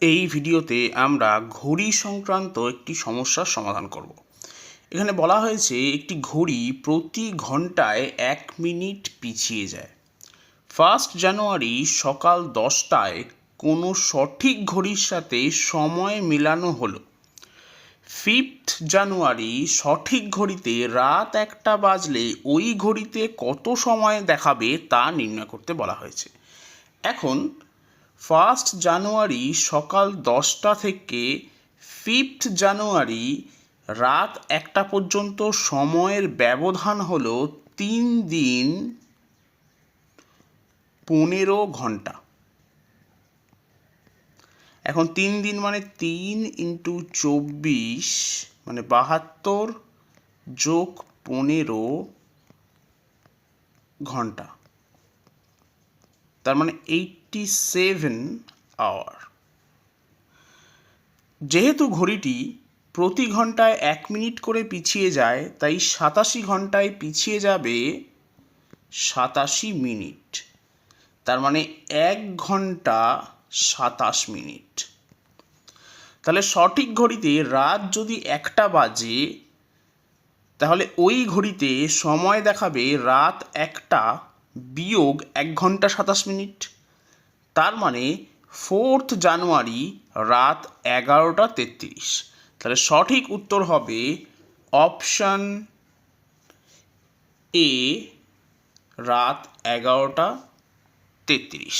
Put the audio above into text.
এই ভিডিওতে আমরা ঘড়ি সংক্রান্ত একটি সমস্যার সমাধান করব। এখানে বলা হয়েছে একটি ঘড়ি প্রতি ঘন্টায় 1 মিনিট পিছিয়ে যায়। 1 জানুয়ারি সকাল 10টায় কোনো সঠিক ঘড়ির সাথে সময় মেলানো হলো। 5 জানুয়ারি সঠিক ঘড়িতে রাত 1টা বাজলে ওই ঘড়িতে কত সময় দেখাবে তা নির্ণয় করতে বলা হয়েছে। এখন 1 জানুয়ারি সকাল 10টা থেকে 5 জানুয়ারি রাত 1টা পর্যন্ত সময়ের ব্যবধান হলো 3 দিন 15 ঘন্টা। এখন 3 দিন মানে 3 × 24 মানে 72 যোগ 15 ঘন্টা, তার মানে 87 আওয়ার। যেহেতু ঘড়িটি প্রতি ঘন্টায় 1 মিনিট করে পিছিয়ে যায়, তাই 87 ঘন্টায় পিছিয়ে যাবে 87 মিনিট, তার মানে 1 ঘন্টা 27 মিনিট। তাহলে সঠিক ঘড়িতে রাত যদি 1টা বাজে, তাহলে ওই ঘড়িতে সময় দেখাবে রাত 1টা বিয়োগ 1 ঘন্টা 27 মিনিট, তার মানে 4 জানুয়ারি রাত 11টা 33। তাহলে সঠিক উত্তর হবে অপশান এ, রাত 11টা 33।